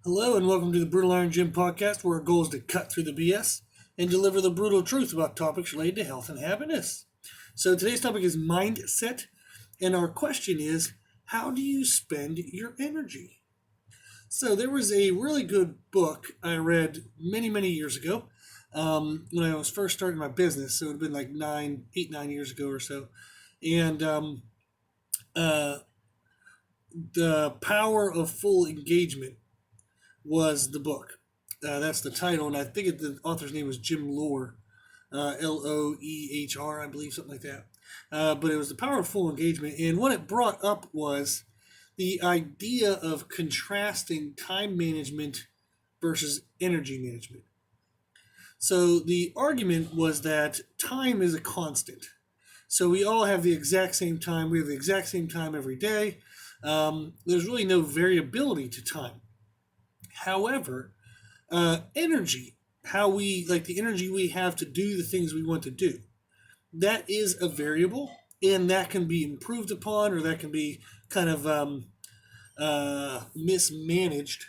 Hello and welcome to the Brutal Iron Gym podcast, where our goal is to cut through the BS and deliver the brutal truth about topics related to health and happiness. So today's topic is mindset, and our question is, how do you spend your energy? So there was a really good book I read many years ago when I was first starting my business. So it would have been like 9 years ago or so. And uh, The Power of Full Engagement was the book. That's the title, and I think the author's name was Jim Loehr, Loehr, I believe, something like that. But it was the Power of Full Engagement, and what it brought up was the idea of contrasting time management versus energy management. So the argument was that time is a constant. So we all have the exact same time. We have the exact same time every day. There's really no variability to time. However, energy, how we like the energy we have to do the things we want to do, that is a variable, and that can be improved upon, or that can be kind of mismanaged.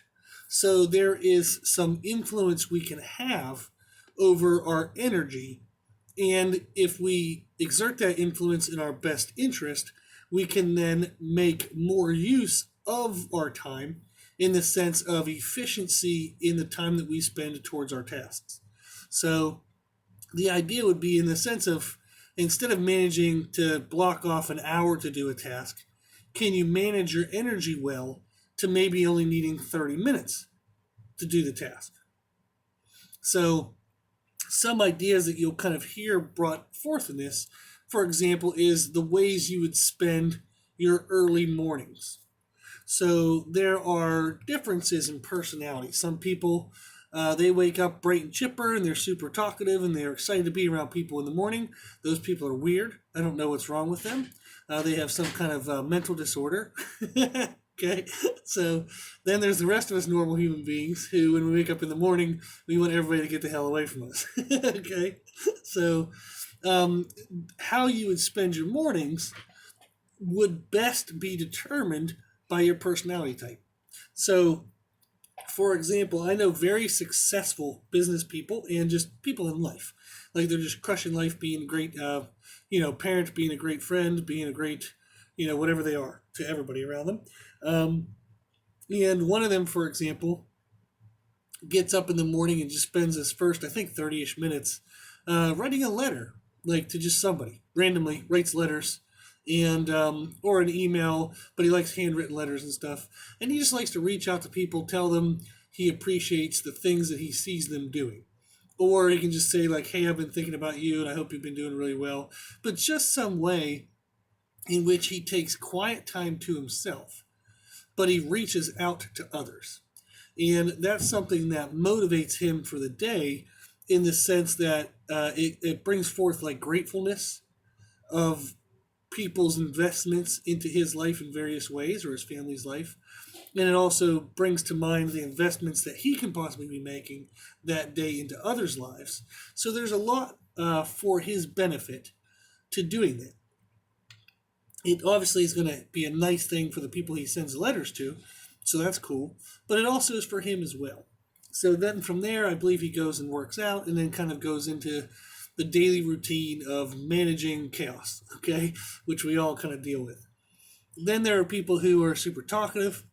So there is some influence we can have over our energy, and if we exert that influence in our best interest, we can then make more use of our time in the sense of efficiency in the time that we spend towards our tasks. So the idea would be in the sense of, instead of managing to block off an hour to do a task, can you manage your energy well to maybe only needing 30 minutes to do the task? So some ideas that you'll kind of hear brought forth in this, for example, is the ways you would spend your early mornings. So there are differences in personality. Some people, they wake up bright and chipper and they're super talkative and they're excited to be around people in the morning. Those people are weird. I don't know what's wrong with them. They have some kind of mental disorder. Okay, so then there's the rest of us normal human beings who, when we wake up in the morning, we want everybody to get the hell away from us. Okay, so how you would spend your mornings would best be determined by your personality type. So, for example, I know very successful business people and just people in life. Like, they're just crushing life, being a great, parent, being a great friend, being a great, whatever they are to everybody around them. And one of them, for example, gets up in the morning and just spends his first, I think, 30-ish minutes writing a letter, like to just somebody, randomly writes letters, and or an email, but he likes handwritten letters and stuff. And he just likes to reach out to people, tell them he appreciates the things that he sees them doing. Or he can just say, like, hey, I've been thinking about you and I hope you've been doing really well. But just some way in which he takes quiet time to himself, but he reaches out to others. And that's something that motivates him for the day, in the sense that it brings forth like gratefulness of people's investments into his life in various ways, or his family's life. And it also brings to mind the investments that he can possibly be making that day into others' lives. So there's a lot for his benefit to doing that. It obviously is going to be a nice thing for the people he sends letters to, so that's cool. But it also is for him as well. So then from there, I believe he goes and works out, and then kind of goes into the daily routine of managing chaos, okay, which we all kind of deal with. Then there are people who are super talkative.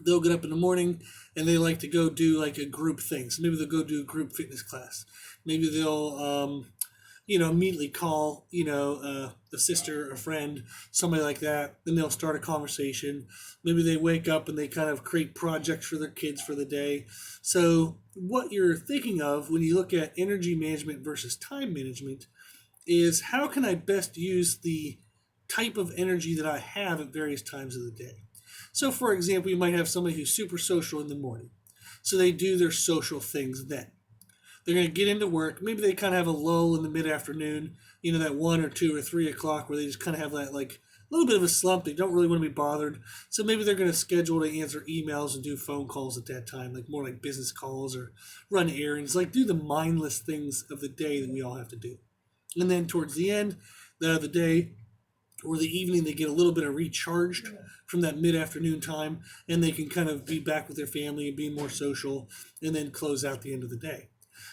They'll get up in the morning and they like to go do like a group thing. So maybe they'll go do a group fitness class. Maybe they'll, immediately call, a sister, a friend, somebody like that. Then they'll start a conversation. Maybe they wake up and they kind of create projects for their kids for the day. So what you're thinking of when you look at energy management versus time management is, how can I best use the type of energy that I have at various times of the day? So, for example, you might have somebody who's super social in the morning. So they do their social things then. They're going to get into work. Maybe they kind of have a lull in the mid-afternoon, that 1 or 2 or 3 o'clock where they just kind of have that, like, little bit of a slump. They don't really want to be bothered. So maybe they're going to schedule to answer emails and do phone calls at that time, like more like business calls, or run errands, like do the mindless things of the day that we all have to do. And then towards the end of the day, or the evening they get a little bit of recharged from that mid-afternoon time, and they can kind of be back with their family and be more social, and then close out the end of the day.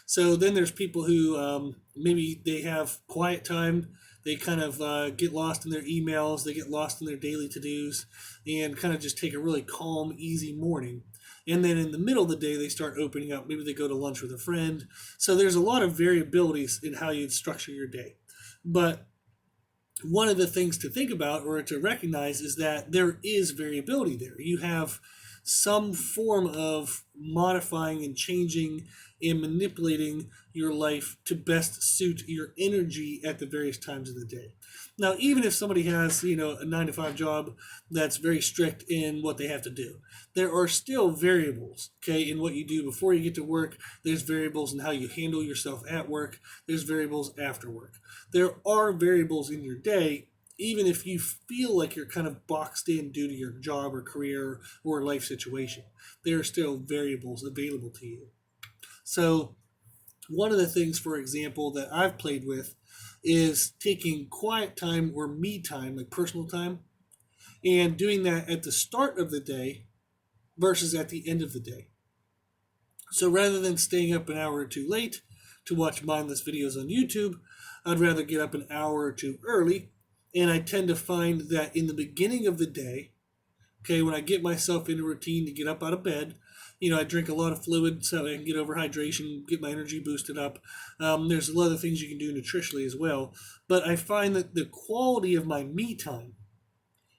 So then there's people who maybe they have quiet time. They kind of get lost in their emails. They get lost in their daily to-dos and kind of just take a really calm, easy morning. And then in the middle of the day, they start opening up. Maybe they go to lunch with a friend. So there's a lot of variabilities in how you structure your day. But one of the things to think about or to recognize is that there is variability there. You have some form of modifying and changing and manipulating your life to best suit your energy at the various times of the day. Now, even if somebody has, a 9 to 5 job that's very strict in what they have to do, there are still variables, okay, in what you do before you get to work. There's variables in how you handle yourself at work. There's variables after work. There are variables in your day, even if you feel like you're kind of boxed in due to your job or career or life situation. There are still variables available to you. So one of the things, for example, that I've played with is taking quiet time or me time, like personal time, and doing that at the start of the day versus at the end of the day. So rather than staying up an hour or two late to watch mindless videos on YouTube, I'd rather get up an hour or two early. And I tend to find that in the beginning of the day, okay, when I get myself in a routine to get up out of bed, I drink a lot of fluid so I can get over hydration, get my energy boosted up. There's a lot of things you can do nutritionally as well. But I find that the quality of my me time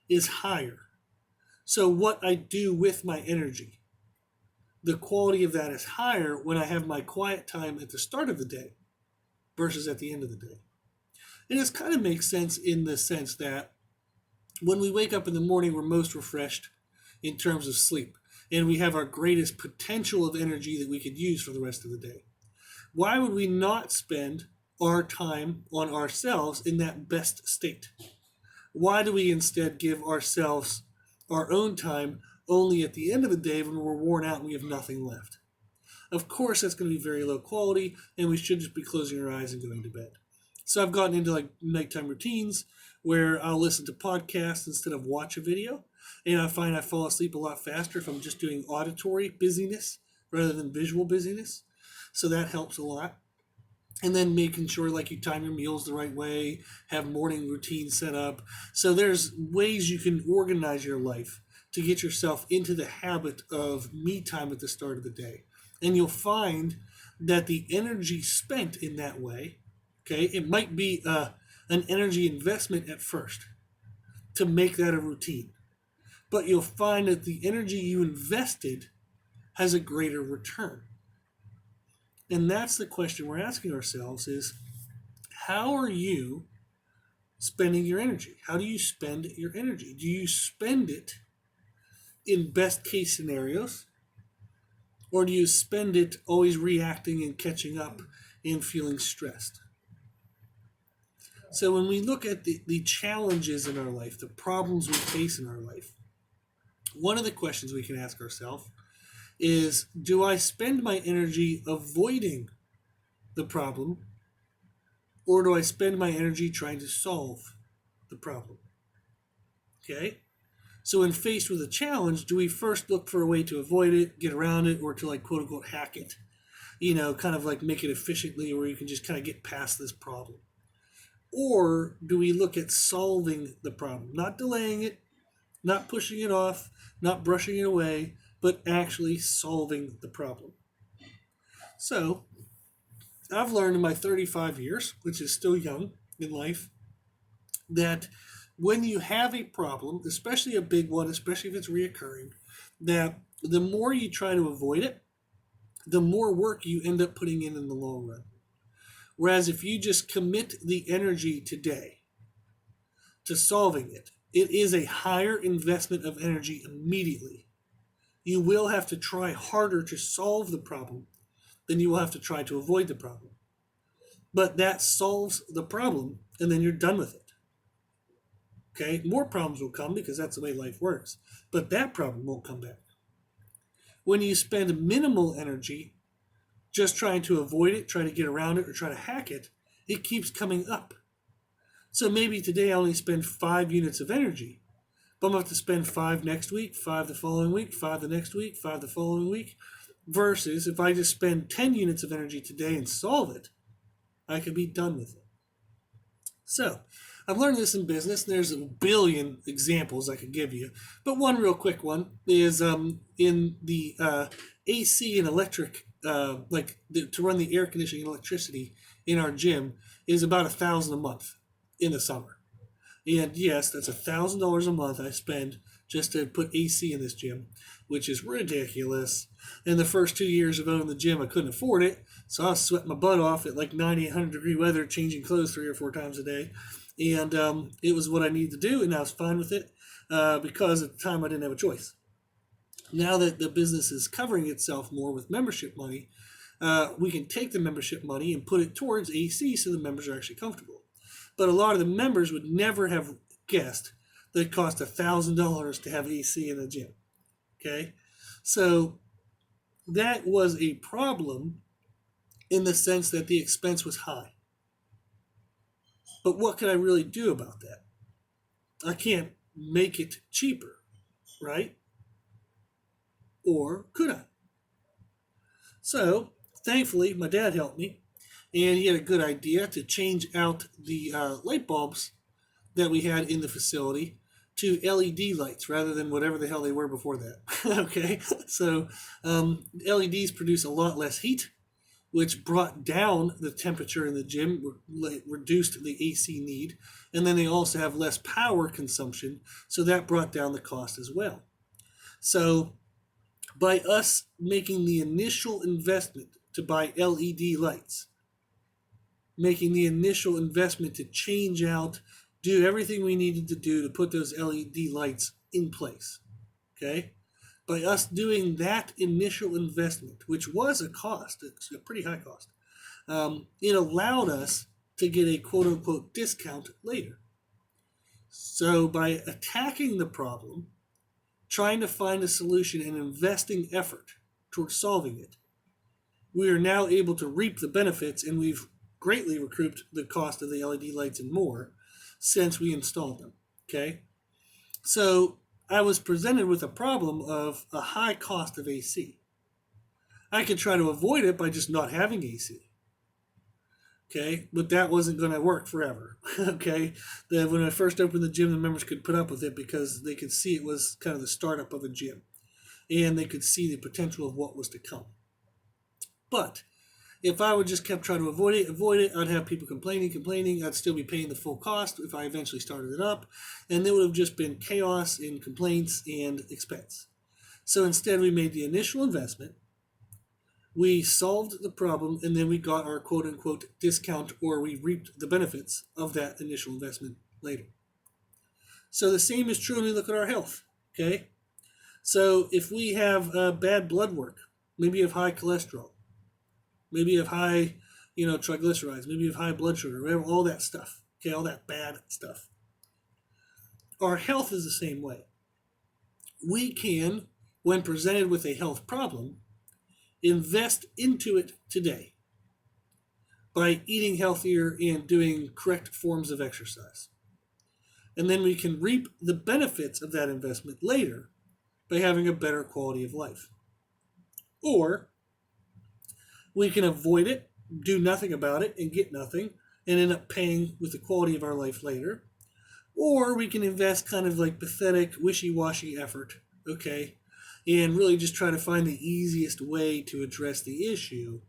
is higher. So what I do with my energy, the quality of that is higher when I have my quiet time at the start of the day versus at the end of the day. And this kind of makes sense in the sense that when we wake up in the morning, we're most refreshed in terms of sleep, and we have our greatest potential of energy that we could use for the rest of the day. Why would we not spend our time on ourselves in that best state? Why do we instead give ourselves our own time only at the end of the day when we're worn out and we have nothing left? Of course, that's going to be very low quality, and we should just be closing our eyes and going to bed. So I've gotten into like nighttime routines where I'll listen to podcasts instead of watch a video. And I find I fall asleep a lot faster if I'm just doing auditory busyness rather than visual busyness. So that helps a lot. And then making sure like you time your meals the right way, have morning routines set up. So there's ways you can organize your life to get yourself into the habit of me time at the start of the day. And you'll find that the energy spent in that way, okay, it might be an energy investment at first to make that a routine. But you'll find that the energy you invested has a greater return. And that's the question we're asking ourselves is, how are you spending your energy? How do you spend your energy? Do you spend it in best case scenarios? Or do you spend it always reacting and catching up and feeling stressed? So when we look at the challenges in our life, the problems we face in our life, one of the questions we can ask ourselves is, do I spend my energy avoiding the problem, or do I spend my energy trying to solve the problem? Okay? So when faced with a challenge, do we first look for a way to avoid it, get around it, or to like quote unquote hack it? Kind of like make it efficiently where you can just kind of get past this problem. Or do we look at solving the problem, not delaying it, not pushing it off, not brushing it away, but actually solving the problem? So I've learned in my 35 years, which is still young in life, that when you have a problem, especially a big one, especially if it's reoccurring, that the more you try to avoid it, the more work you end up putting in the long run. Whereas if you just commit the energy today to solving it, it is a higher investment of energy immediately. You will have to try harder to solve the problem than you will have to try to avoid the problem. But that solves the problem, and then you're done with it. Okay? More problems will come because that's the way life works. But that problem won't come back. When you spend minimal energy just trying to avoid it, try to get around it, or try to hack it, it keeps coming up. So maybe today I only spend 5 units of energy, but I'm going to have to spend 5 next week, 5 the following week, 5 the next week, 5 the following week. Versus if I just spend 10 units of energy today and solve it, I could be done with it. So I've learned this in business, and there's a billion examples I could give you. But one real quick one is in the AC and electric, to run the air conditioning and electricity in our gym is about $1,000 a month in the summer. And yes, that's $1,000 a month I spend just to put AC in this gym, which is ridiculous. In the first 2 years of owning the gym, I couldn't afford it, so I was sweating my butt off at like 90, 100-degree weather, changing clothes 3 or 4 times a day. And it was what I needed to do, and I was fine with it because at the time I didn't have a choice. Now that the business is covering itself more with membership money, we can take the membership money and put it towards AC so the members are actually comfortable. But a lot of the members would never have guessed that it cost $1,000 to have AC in a gym. Okay? So that was a problem in the sense that the expense was high. But what could I really do about that? I can't make it cheaper, right? Or could I? So thankfully, my dad helped me, and he had a good idea to change out the light bulbs that we had in the facility to LED lights rather than whatever the hell they were before that. Okay, so LEDs produce a lot less heat, which brought down the temperature in the gym, reduced the AC need, and then they also have less power consumption, so that brought down the cost as well. So by us making the initial investment to buy LED lights, making the initial investment to change out, do everything we needed to do to put those LED lights in place, okay? By us doing that initial investment, which was a cost, it's a pretty high cost, it allowed us to get a quote-unquote discount later. So by attacking the problem, trying to find a solution and investing effort towards solving it, we are now able to reap the benefits, and we've greatly recouped the cost of the LED lights and more since we installed them. Okay, so I was presented with a problem of a high cost of AC. I could try to avoid it by just not having AC. Okay, but that wasn't going to work forever. Okay, when I first opened the gym, the members could put up with it because they could see it was kind of the startup of a gym, and they could see the potential of what was to come. But if I would just kept trying to avoid it, I'd have people complaining. I'd still be paying the full cost if I eventually started it up, and there would have just been chaos and complaints and expense. So instead, we made the initial investment. We solved the problem, and then we got our quote-unquote discount, or we reaped the benefits of that initial investment later. So the same is true when we look at our health, okay? So if we have bad blood work, maybe you have high cholesterol, maybe you have high, triglycerides, maybe you have high blood sugar, whatever, all that stuff, okay, all that bad stuff. Our health is the same way. We can, when presented with a health problem, invest into it today by eating healthier and doing correct forms of exercise. And then we can reap the benefits of that investment later by having a better quality of life. Or we can avoid it, do nothing about it, and get nothing, and end up paying with the quality of our life later. Or we can invest kind of like pathetic, wishy-washy effort, okay, and really just try to find the easiest way to address the issue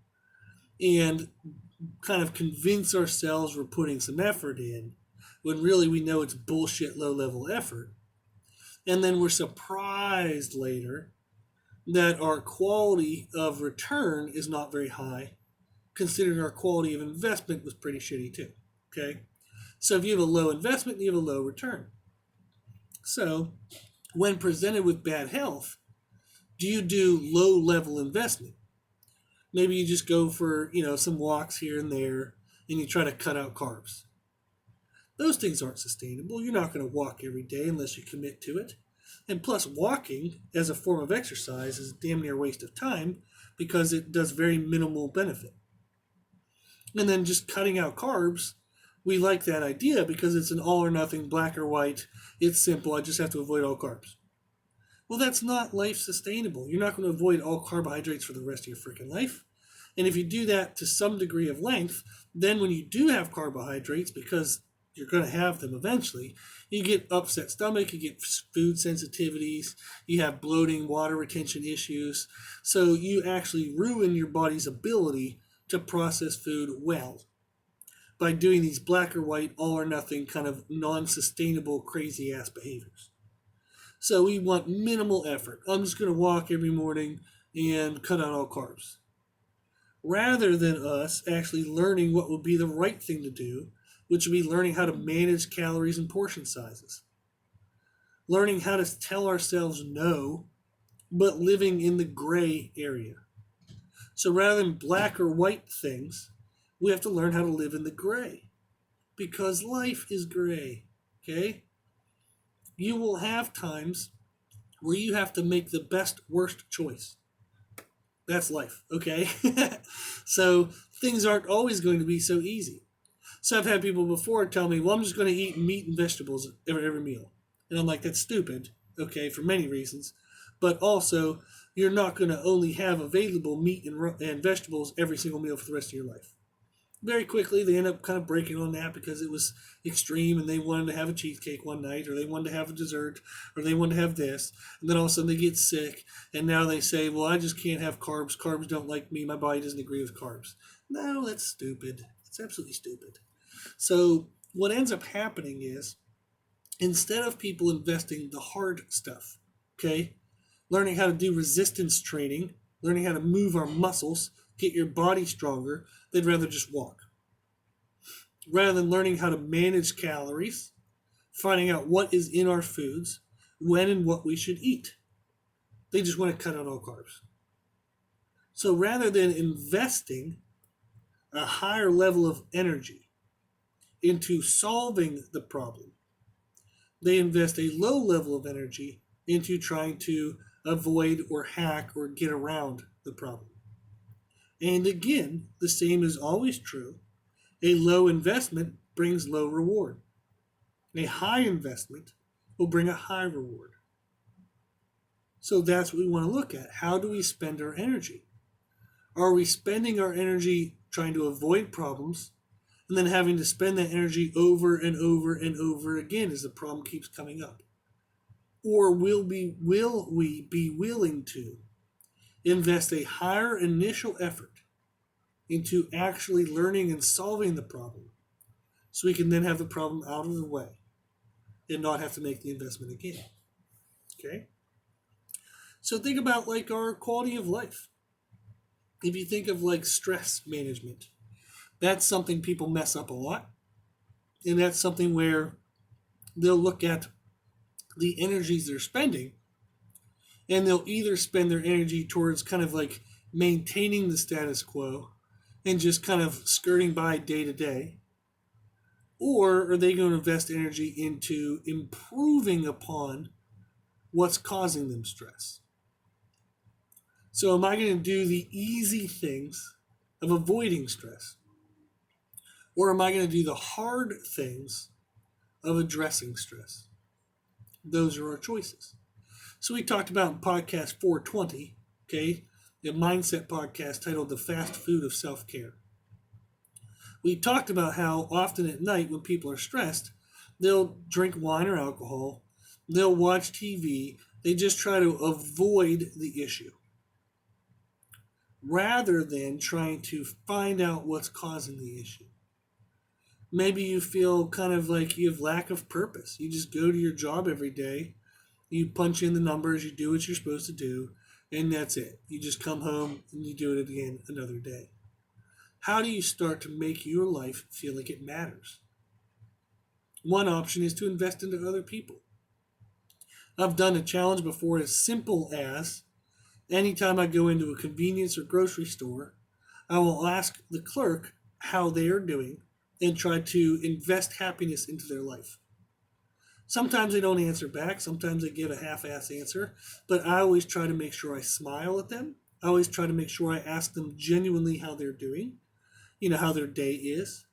and kind of convince ourselves we're putting some effort in when really we know it's bullshit low-level effort. And then we're surprised later that our quality of return is not very high, considering our quality of investment was pretty shitty too, okay? So if you have a low investment, you have a low return. So when presented with bad health, do you do low-level investment? Maybe you just go for, some walks here and there, and you try to cut out carbs. Those things aren't sustainable. You're not going to walk every day unless you commit to it. And plus, walking as a form of exercise is a damn near waste of time because it does very minimal benefit. And then just cutting out carbs, We like that idea because it's an all or nothing, black or white. It's simple. I just have to avoid all carbs. Well, that's not life sustainable. You're not going to avoid all carbohydrates for the rest of your freaking life. And if you do that to some degree of length, then when you do have carbohydrates, because you're going to have them eventually, you get upset stomach, you get food sensitivities, you have bloating, water retention issues. So you actually ruin your body's ability to process food well by doing these black or white, all or nothing kind of non sustainable, crazy ass behaviors. So we want minimal effort. I'm just going to walk every morning and cut out all carbs. Rather than us actually learning what would be the right thing to do, which would be learning how to manage calories and portion sizes. Learning how to tell ourselves no, but living in the gray area. So rather than black or white things, we have to learn how to live in the gray. Because life is gray, okay? You will have times where you have to make the best, worst choice. That's life, okay? So things aren't always going to be so easy. So I've had people before tell me, well, I'm just going to eat meat and vegetables every meal. And I'm like, that's stupid, okay, for many reasons. But also, you're not going to only have available meat and vegetables every single meal for the rest of your life. Very quickly, they end up kind of breaking on that because it was extreme and they wanted to have a cheesecake one night, or they wanted to have a dessert, or they wanted to have this. And then all of a sudden they get sick, and now they say, well, I just can't have carbs. Carbs don't like me. My body doesn't agree with carbs. No, that's stupid. It's absolutely stupid. So what ends up happening is, instead of people investing the hard stuff, okay, learning how to do resistance training, learning how to move our muscles, get your body stronger, they'd rather just walk. Rather than learning how to manage calories, finding out what is in our foods, when and what we should eat, they just want to cut out all carbs. So rather than investing a higher level of energy into solving the problem, they invest a low level of energy into trying to avoid or hack or get around the problem. And again, the same is always true. A low investment brings low reward. A high investment will bring a high reward. So that's what we want to look at. How do we spend our energy? Are we spending our energy trying to avoid problems and then having to spend that energy over and over and over again as the problem keeps coming up? Or will we be willing to invest a higher initial effort into actually learning and solving the problem so we can then have the problem out of the way and not have to make the investment again? Okay? So think about like our quality of life. If you think of like stress management, that's something people mess up a lot. And that's something where they'll look at the energies they're spending and they'll either spend their energy towards kind of like maintaining the status quo and just kind of skirting by day to day, or are they going to invest energy into improving upon what's causing them stress? So am I going to do the easy things of avoiding stress? Or am I going to do the hard things of addressing stress? Those are our choices. So we talked about in podcast 420, okay, the mindset podcast titled The Fast Food of Self-Care. We talked about how often at night when people are stressed, they'll drink wine or alcohol, they'll watch TV, they just try to avoid the issue rather than trying to find out what's causing the issue. Maybe you feel kind of like you have lack of purpose. You just go to your job every day, you punch in the numbers, you do what you're supposed to do, and that's it. You just come home and you do it again another day. How do you start to make your life feel like it matters? One option is to invest into other people. I've done a challenge before as simple as anytime I go into a convenience or grocery store, I will ask the clerk how they are doing and try to invest happiness into their life. Sometimes they don't answer back. Sometimes they give a half-ass answer. But I always try to make sure I smile at them. I always try to make sure I ask them genuinely how they're doing, how their day is.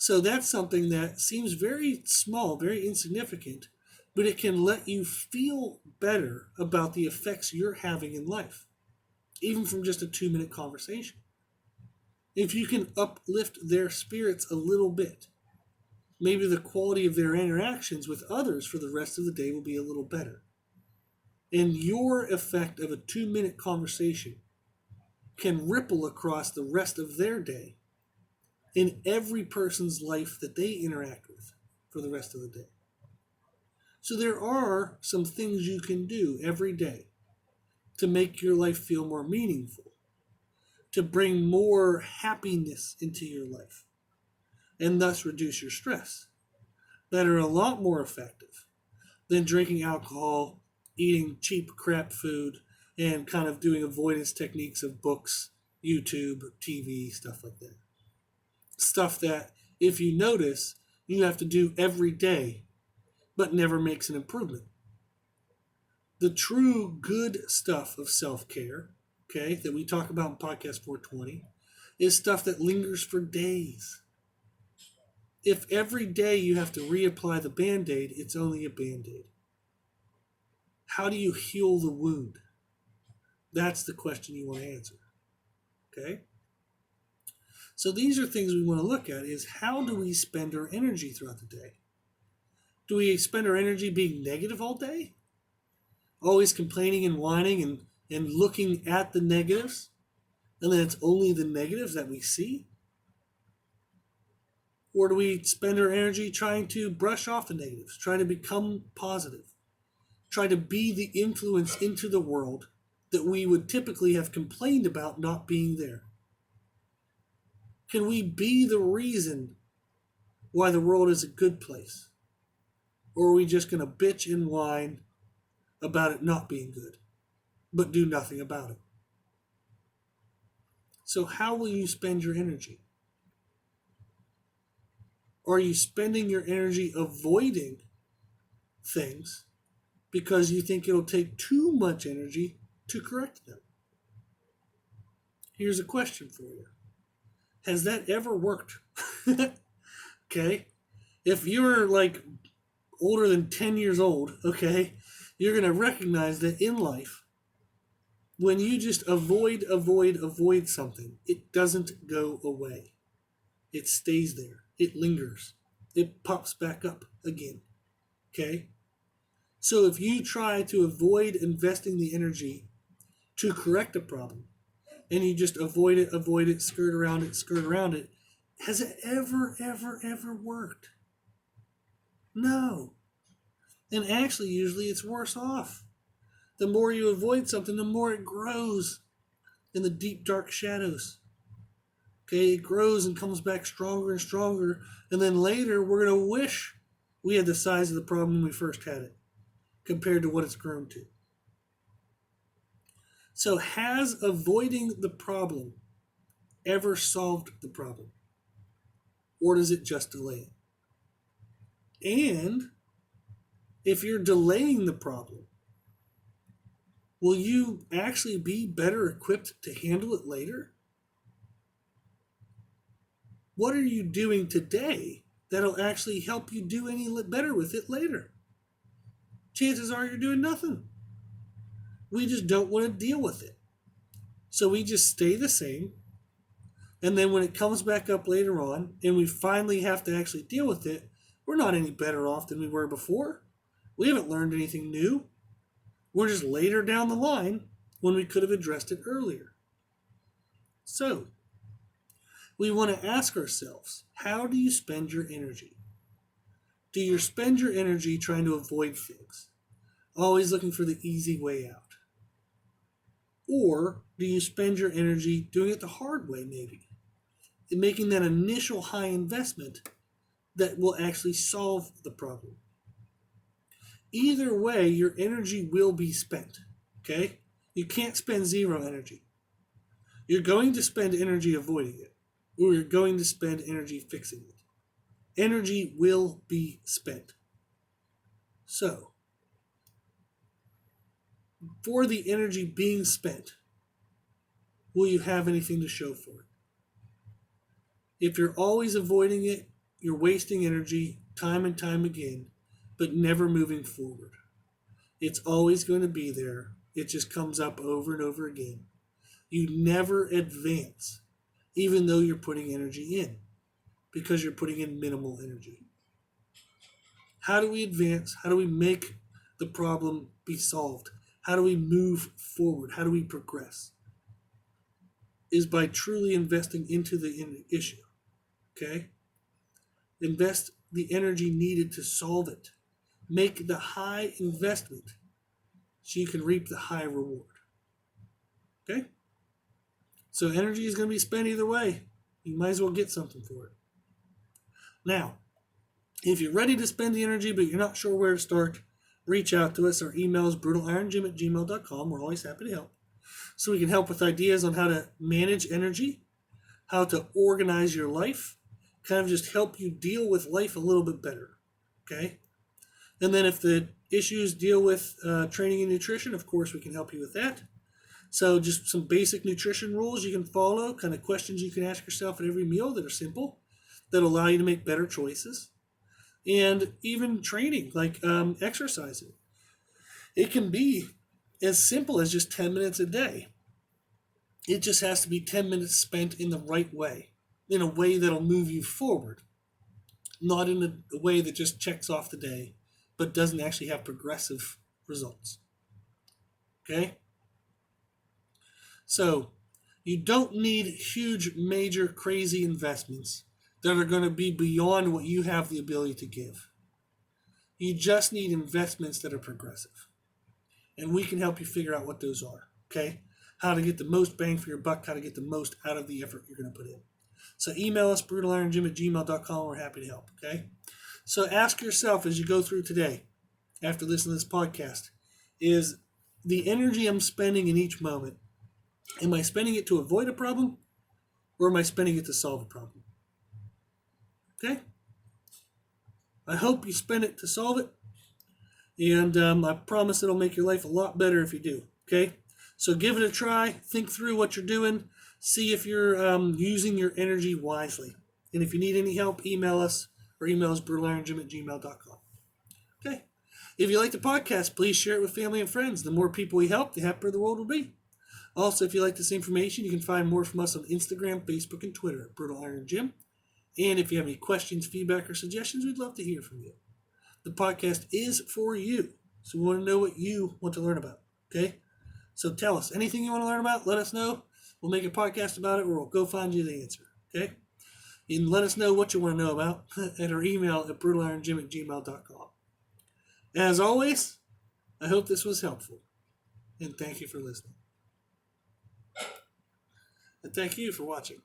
So that's something that seems very small, very insignificant, but it can let you feel better about the effects you're having in life, even from just a 2 minute conversation. If you can uplift their spirits a little bit, maybe the quality of their interactions with others for the rest of the day will be a little better. And your effect of a 2 minute conversation can ripple across the rest of their day in every person's life that they interact with for the rest of the day. So there are some things you can do every day to make your life feel more meaningful, to bring more happiness into your life, and thus reduce your stress, that are a lot more effective than drinking alcohol, eating cheap crap food, and kind of doing avoidance techniques of books, YouTube, TV, stuff like that. Stuff that, if you notice, you have to do every day, but never makes an improvement. The true good stuff of self-care, okay, that we talk about in podcast 420, is stuff that lingers for days. If every day you have to reapply the Band-Aid, it's only a Band-Aid. How do you heal the wound? That's the question you want to answer. Okay? So these are things we want to look at, is how do we spend our energy throughout the day? Do we spend our energy being negative all day? Always complaining and whining and looking at the negatives? And then it's only the negatives that we see? Or do we spend our energy trying to brush off the negatives, trying to become positive, try to be the influence into the world that we would typically have complained about not being there? Can we be the reason why the world is a good place? Or are we just going to bitch and whine about it not being good, but do nothing about it? So how will you spend your energy? Are you spending your energy avoiding things because you think it'll take too much energy to correct them? Here's a question for you. Has that ever worked? Okay? If you're like older than 10 years old, okay, you're going to recognize that in life, when you just avoid something, it doesn't go away. It stays there. It lingers. It pops back up again. Okay? So if you try to avoid investing the energy to correct a problem, and you just avoid it, skirt around it, has it ever worked? No. And actually, usually it's worse off. The more you avoid something, the more it grows in the deep, dark shadows. Okay, it grows and comes back stronger and stronger. And then later, we're going to wish we had the size of the problem when we first had it, compared to what it's grown to. So has avoiding the problem ever solved the problem? Or does it just delay it? And if you're delaying the problem, will you actually be better equipped to handle it later? What are you doing today that'll actually help you do any better with it later? Chances are you're doing nothing. We just don't want to deal with it. So we just stay the same. And then when it comes back up later on and we finally have to actually deal with it, we're not any better off than we were before. We haven't learned anything new. We're just later down the line when we could have addressed it earlier. So, we want to ask ourselves, how do you spend your energy? Do you spend your energy trying to avoid things, always looking for the easy way out? Or do you spend your energy doing it the hard way, maybe, and making that initial high investment that will actually solve the problem? Either way, your energy will be spent, okay? You can't spend zero energy. You're going to spend energy avoiding it, or you're going to spend energy fixing it. Energy will be spent. So, for the energy being spent, will you have anything to show for it? If you're always avoiding it, you're wasting energy time and time again, but never moving forward. It's always going to be there. It just comes up over and over again. You never advance, even though you're putting energy in, because you're putting in minimal energy. How do we advance? How do we make the problem be solved? How do we move forward? How do we progress? Is by truly investing into the issue. Okay? Invest the energy needed to solve it. Make the high investment so you can reap the high reward. Okay? So energy is going to be spent either way. You might as well get something for it. Now, if you're ready to spend the energy but you're not sure where to start, reach out to us. Our email is brutalironjim@gmail.com. We're always happy to help. So we can help with ideas on how to manage energy, how to organize your life, kind of just help you deal with life a little bit better. Okay? And then if the issues deal with training and nutrition, of course, we can help you with that. So just some basic nutrition rules you can follow, kind of questions you can ask yourself at every meal that are simple, that allow you to make better choices. And even training, like exercising. It can be as simple as just 10 minutes a day. It just has to be 10 minutes spent in the right way, in a way that'll move you forward, not in a way that just checks off the day, but doesn't actually have progressive results. Okay? So, you don't need huge, major, crazy investments that are going to be beyond what you have the ability to give. You just need investments that are progressive. And we can help you figure out what those are. Okay? How to get the most bang for your buck, how to get the most out of the effort you're going to put in. So email us, brutalironjim@gmail.com. We're happy to help. Okay? So ask yourself as you go through today, after listening to this podcast, is the energy I'm spending in each moment, am I spending it to avoid a problem, or am I spending it to solve a problem? Okay? I hope you spend it to solve it, and I promise it'll make your life a lot better if you do. Okay? So give it a try. Think through what you're doing. See if you're using your energy wisely. And if you need any help, email us. Our email is brutalironjim@gmail.com. Okay? If you like the podcast, please share it with family and friends. The more people we help, the happier the world will be. Also, if you like this information, you can find more from us on Instagram, Facebook, and Twitter at Brutal Iron Gym. And if you have any questions, feedback, or suggestions, we'd love to hear from you. The podcast is for you, so we want to know what you want to learn about. Okay? So tell us anything you want to learn about. Let us know. We'll make a podcast about it, or we'll go find you the answer. Okay? And let us know what you want to know about at our email at brutalironjim@gmail.com. As always, I hope this was helpful, and thank you for listening. And thank you for watching.